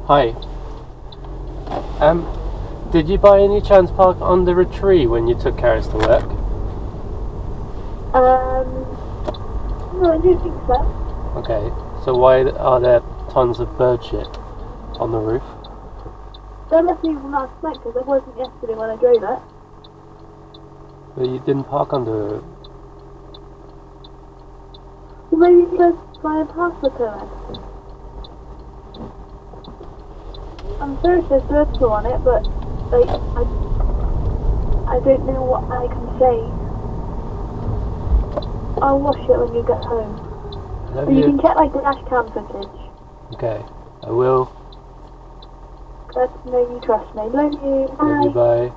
Hi. Did you by any chance park under a tree when you took Karis to work? No, I don't think so. Okay, so why are there tons of bird shit on the roof? That must be from last night because it wasn't yesterday when I drove it. But you didn't park under it. So maybe because my password to it. I'm sure it says Bristol on it, but like I don't know what I can say. I'll watch it when you get home. But you can check like the dash cam footage. Okay, I will. Glad to know you trust me. Love you. Bye. Love you, bye.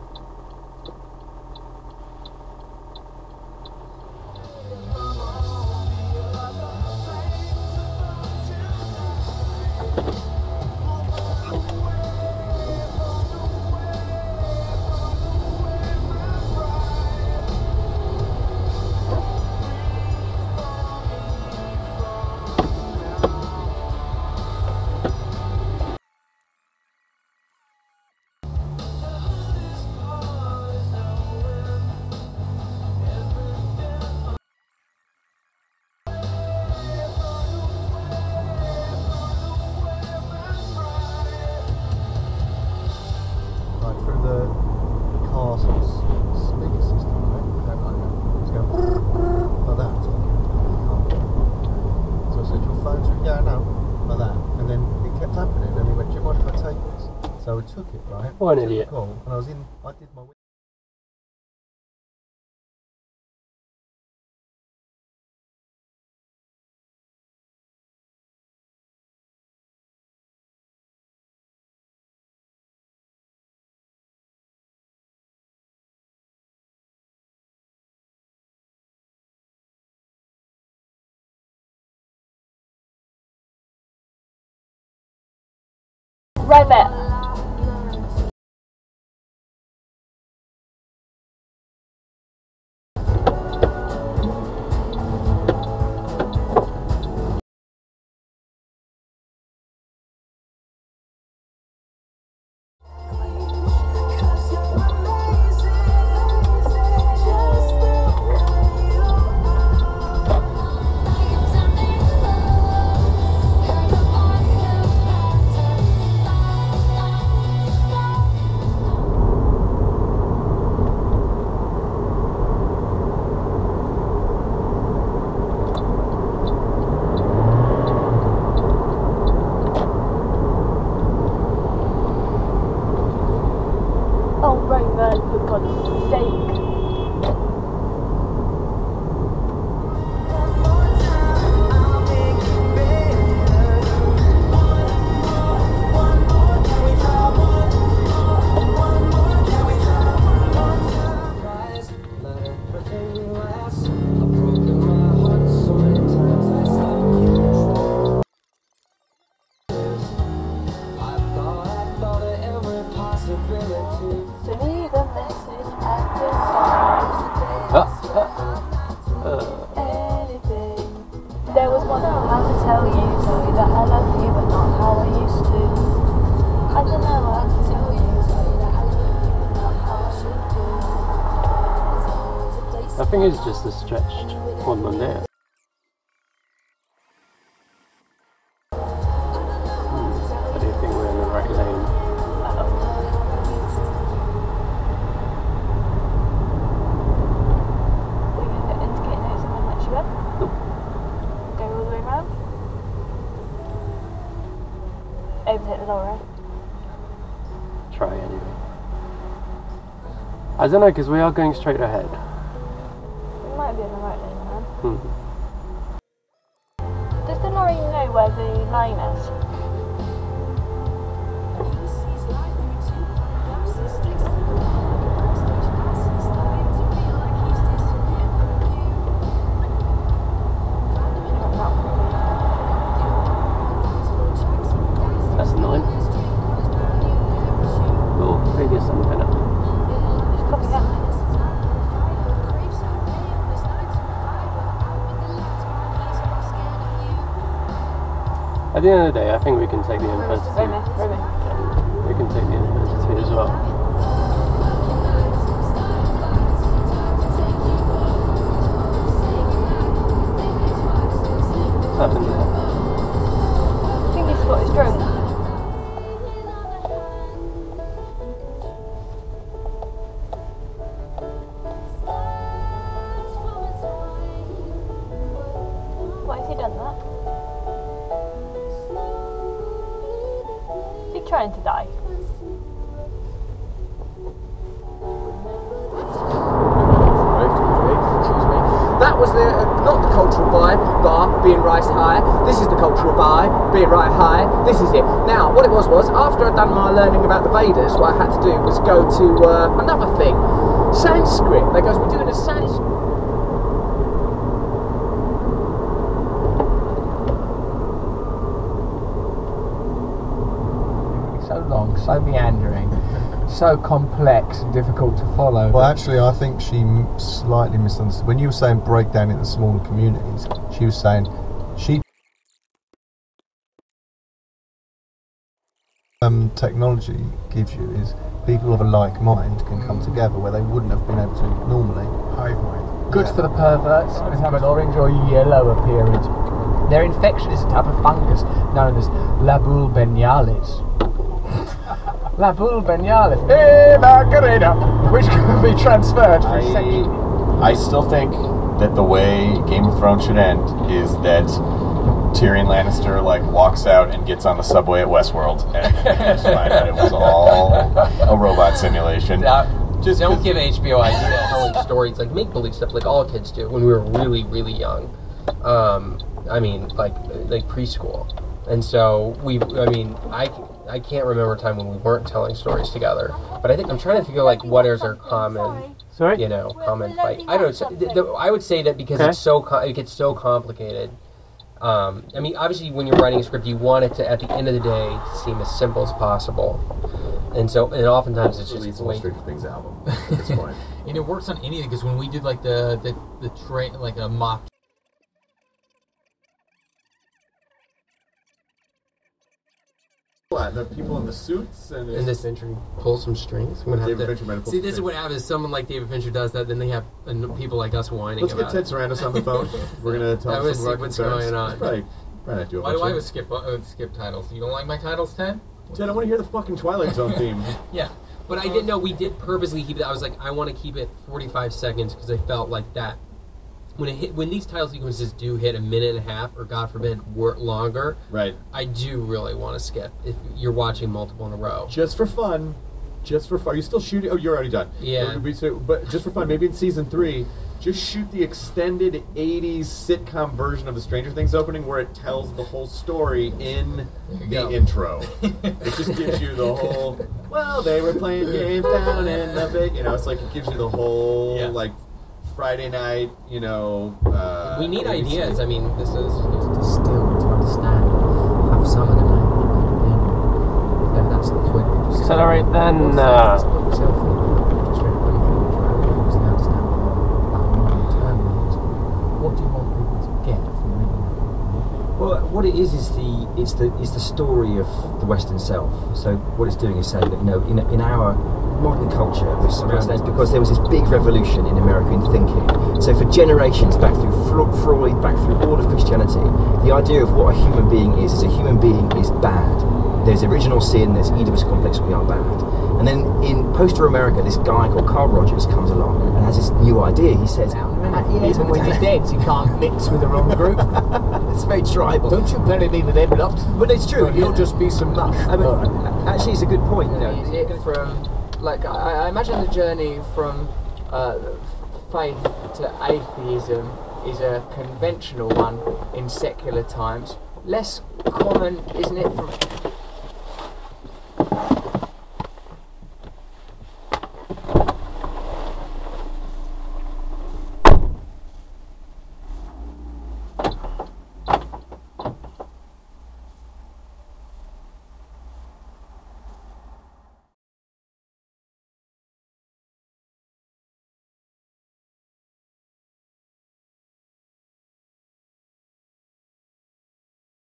Through the car speaker system, right? It's going like that. So I said, your phone's going out like that, and then it kept happening, and he went, do you mind if I take this? So I took it, right? What an idiot. Call, and I did my Right there. Oh, Roman, for God's sake. There was one I had to tell you that I love you, but not how I used to. I don't know, I have to tell you that I love you, but not how I should do. I think it's just a stretched one on there. I do think we're in the right lane. We're going to indicate notes and then let you up. Nope. Go all the way around. Overtake the lower end. Try anyway. I don't know, because we are going straight ahead. We might be in the right lane, man. Does the lorry know where the line is? That's annoying. We'll figure something out. Just copy that. At the end of the day, I think we can take the university. We can take the university as well. What's happened there? I think he's got his drink. Why has he done that? Is he trying to die? That was not the cultural bar being raised high. This is the cultural bar being right high. This is it. Now, what it was after I'd done my learning about the Vedas, what I had to do was go to another thing, Sanskrit. They goes, we're doing a Sanskrit. So long, so meandering, so complex and difficult to follow. Well, actually, I think she slightly misunderstood. When you were saying break down into smaller communities, she was saying she technology gives you is people of a like mind can come together where they wouldn't have been able to normally. Hive mind. Good for the perverts and have an orange or yellow appearance. Their infection is a type of fungus known as labule benialis. Labule benialis. Hey, Margarita! Which can be transferred for section. I still think that the way Game of Thrones should end is that Tyrion Lannister walks out and gets on the subway at Westworld and just find out it was all a robot simulation. Just don't give HBO ideas telling stories, make believe stuff like all kids do when we were really, really young. I mean, like preschool. And so I can't remember a time when we weren't telling stories together. But I'm trying to figure what is our common, common fight. I don't know. I would say that because it gets so complicated. I mean, obviously, when you're writing a script, you want it to, at the end of the day, seem as simple as possible. And oftentimes it's just a Stranger Things album at this point. And it works on anything because when we did the train a mock. The people in the suits and this Fincher pull some strings. See, this is what happens. Someone like David Fincher does that, then they have people like us whining. Let's get Ted Sarandos on the phone. We're gonna tell him some of our what's concerns. going on. Right. Why do I always skip titles? You don't like my titles, Ted? Ted, I want to hear the fucking Twilight Zone theme. Yeah, but I didn't know we did purposely keep it. I was like, I want to keep it 45 seconds because I felt like that. When these title sequences do hit a minute and a half, or God forbid, longer, right? I do really want to skip if you're watching multiple in a row. Just for fun. Are you still shooting? Oh, you're already done. Yeah. But just for fun, maybe in season 3, just shoot the extended 80s sitcom version of the Stranger Things opening where it tells the whole story in the intro. It just gives you the whole, well, they were playing games down in the big, it's it gives you the whole, Friday night, we need ideas. I mean, this is still to understand, have some of them. Yeah, that's the point. Accelerate then. What do you want people to get from reading that? Well, what it is the story of the Western self. So what it's doing is saying that in our modern culture we're surrounded because there was this big revolution in America in thinking. So for generations, back through Freud, back through all of Christianity, the idea of what a human being is a human being is bad. There's original sin, there's Oedipus complex, we are bad. And then in post-war America, this guy called Carl Rogers comes along and has this new idea. He says, even when he's dead, you can't mix with the wrong group. It's very tribal. Don't you bury me with them lot. But it's true. You'll just be some mush. I mean, actually, it's a good point. I imagine the journey from faith to atheism is a conventional one in secular times. Less common, isn't it, from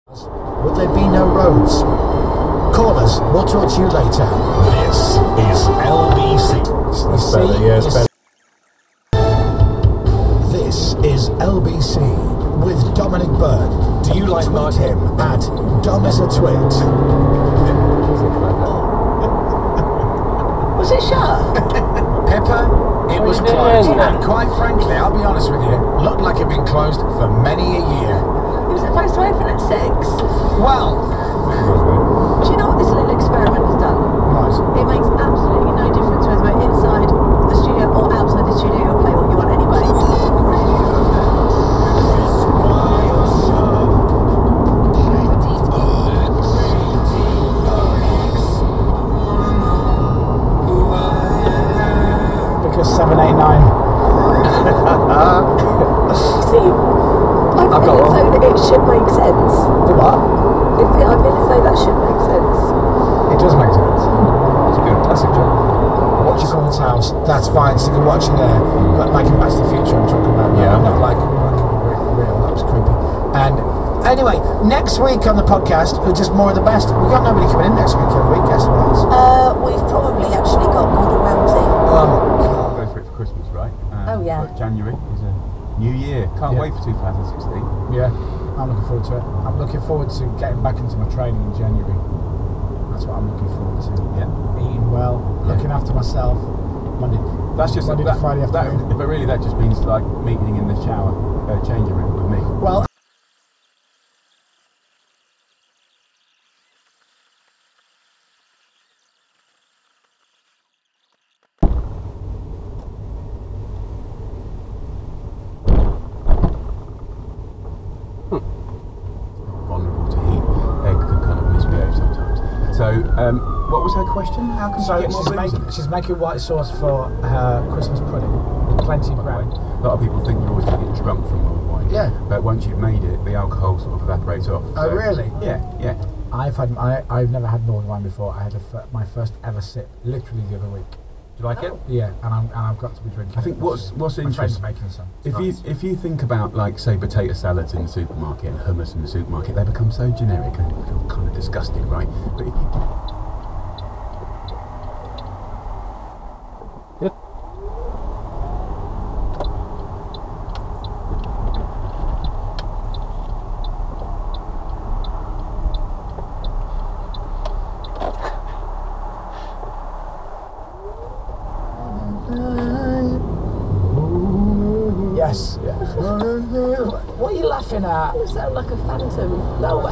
Would there be no roads? Call us, we'll talk to you later. This is LBC. That's better, yeah, it's better. This is LBC with Dominic Byrne. Do you like Tweet him at Dom as a twit. Was it shut? Pepper, it was closed. And quite frankly, I'll be honest with you, looked like it'd been closed for many a year. It was supposed to open at 6. Well, Do you know what this little experiment has done? It makes absolutely no difference whether we're inside the studio or outside the studio. You'll play what you want anyway. because 789. See, I feel as though that it should make sense. The what? I feel as though that should make sense. It does make sense. It's a good classic job. Watch your God's house. That's fine. Stick a watching there. But like in Back to the Future, I'm talking about. Yeah. Not like real. That was creepy. And anyway, next week on the podcast, just more of the best. We got nobody coming in next week, have we? Guest wise. We've probably actually got Gordon Ramsay. Oh. Go for it for Christmas, right? Oh, yeah. But January is a new year. Can't wait for 2016. Yeah. I'm looking forward to it. I'm looking forward to getting back into my training in January. That's what I'm looking forward to. Yeah. Eating well, looking after myself. Monday. That's just Monday to Friday afternoon. but really, that just means like meeting in the shower, changing room with me. Well. Vulnerable to heat. Egg can kind of misbehave sometimes. So, what was her question? How can she get more booze in it? She's making white sauce for her Christmas pudding with plenty of bread. A lot of people think you're always going to get drunk from mulled wine. Yeah. But once you've made it, the alcohol sort of evaporates off. Oh, really? Yeah, yeah. I've never had mulled wine before. I had my first ever sip literally the other week. Do you like it? Yeah, and I've got to be drinking. I think what's My friend's interesting. making some. If you think about like say potato salads in the supermarket and hummus in the supermarket, they become so generic and kind of disgusting, right? But if you Yes. What are you laughing at? You sound like a phantom. No.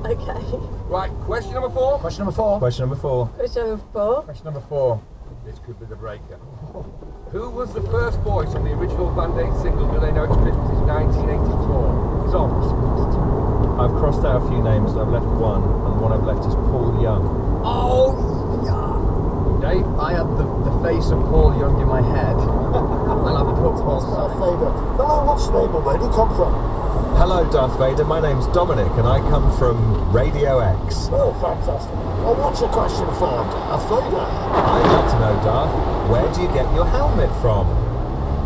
Okay. Right, question number 4. Question number 4. Question number 4. Question number 4. Question number 4. This could be the breaker. Who was the first voice on the original Band Aid single Do They Know It's Christmas in 1984? It's on. I've crossed out a few names, so I've left one, and the one I've left is Paul Young. Oh, yeah. Dave? I had the face of Paul Young in my head, and I put Paul Vader. Hello, what's the name of where do you come from? Hello, Darth Vader. My name's Dominic, and I come from Radio X. Oh, fantastic. Well, what's your question for Darth Vader? I'd like to know, Darth, where do you get your helmet from?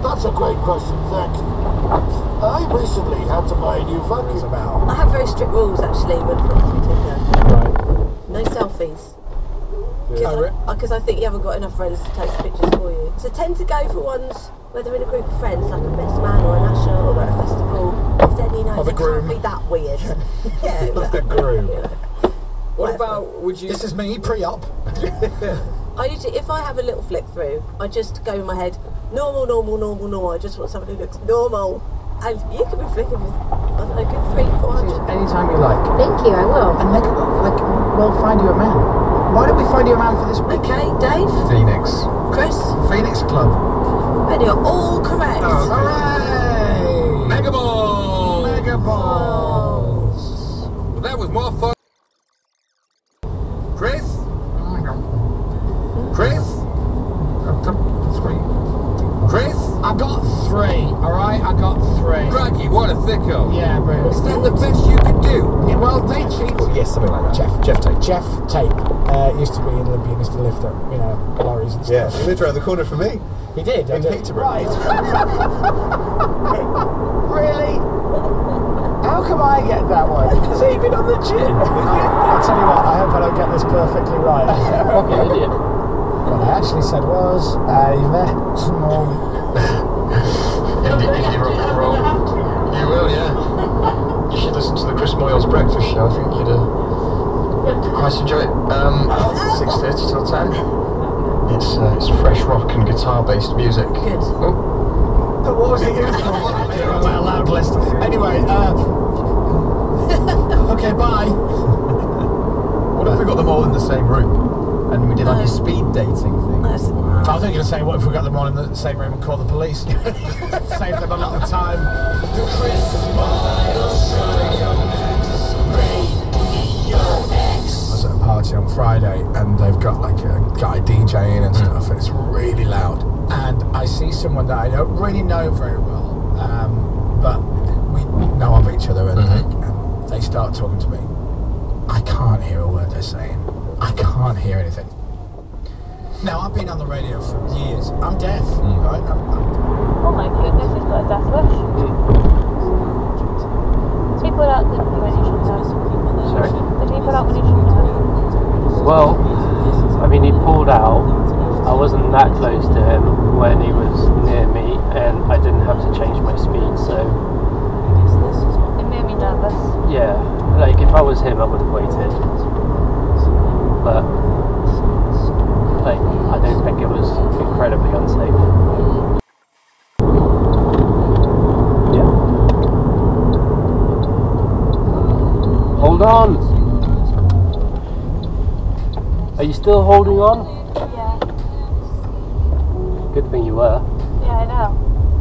That's a great question, thank you. I recently had to buy a new vacuum now. I have very strict rules actually when photography Tinder. Right. No selfies. Oh, Because I think you haven't got enough friends to take pictures for you. So tend to go for ones where they're in a group of friends, like a best man or an usher or at a festival. Because then you know Or the it groom. can't be that weird. Yeah. The groom. You know. What Whatever. about, would you... This is me, pre-op. I usually, if I have a little flick through, I just go in my head, normal, normal, normal, normal. I just want someone who looks normal. And you can be flicking with, I don't know, good 300-400. Anytime you like. Thank you, I will. And then, like, we'll find you a man. Why don't we find you a man for this week? Okay, Dave, Phoenix. Chris, Phoenix Club. and you're all correct. Hooray! Mega Ball! Mega balls. Well, that was more fun. Chris? Chris? Chris? I got 3, alright? I got 3. Crikey, what a thicko. Yeah, bro. Is that the best you could do? Yeah, well, they cheat. Yes, something like that. Jeff Tate used to be an Olympian, used to lift up, lorries and Yeah, stuff. he lived around the corner from me. He did. In Peterborough. Right. Really? How come I get that one? on the chin. I'll tell you what, I hope I don't get this perfectly right. Fucking idiot. What I actually said was, I met small. Indie rock and roll. You will, yeah. You should listen to the Chris Moyles Breakfast Show. I think you'd quite enjoy it. 6:30 till 10. It's fresh rock and guitar-based music. Good. Oh. What was it used for? My loud list. Anyway, okay, bye. What if we got them all in the same room and we did like a speed dating thing? That's- I was thinking to say, what if we got them all in the same room and call the police? Save them a lot of time. I was at a party on Friday and they've got like a guy DJing and stuff and it's really loud. And I see someone that I don't really know very well, but we know of each other and they start talking to me. I can't hear a word they're saying. I can't hear anything. Now, I've been on the radio for years. I'm deaf, right? Oh my goodness, he's got a death wish. Did he put out when you shouldn't have? Sorry? Did he put out when you shouldn't have? Well, I mean, he pulled out. I wasn't that close to him when he was near me, and I didn't have to change my speed, so It made me nervous. yeah, like if I was him, I would have waited. But like, I don't think it was incredibly unsafe. Yeah. Hold on. Are you still holding on? Yeah. Good thing you were. Yeah, I know.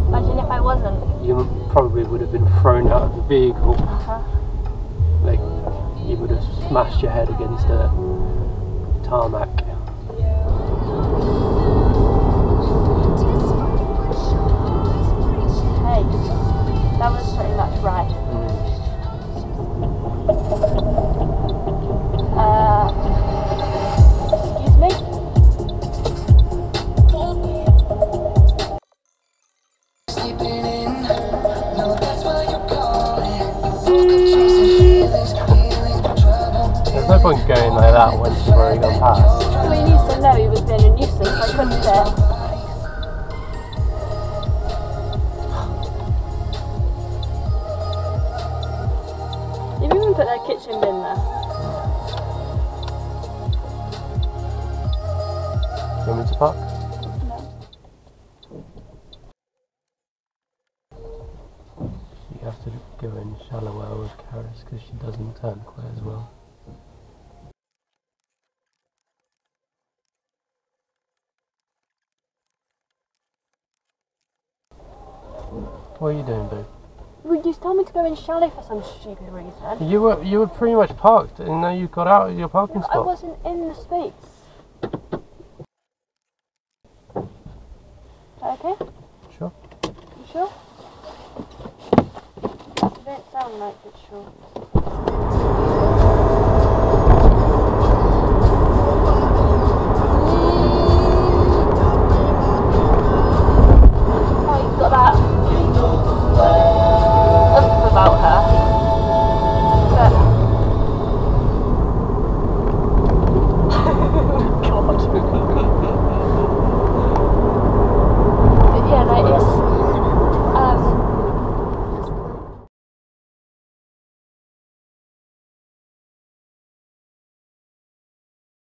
Imagine if I wasn't. You probably would have been thrown out of the vehicle. Like, you would have smashed your head against a tarmac. Hey, that was pretty much right. Excuse me? There's no point going like that once you've already gone past. Well, he needs to know he was being a nuisance, I couldn't fit. You've even put that kitchen bin there. You want me to park? No. You have to go in shallower with Karis because she doesn't turn quite as well. What are you doing, babe? Well, you told me to go in shallow for some stupid reason. You were pretty much parked, and now you got out of your parking I spot. wasn't in the space. Okay? Sure. You sure? You don't sound like it's sure.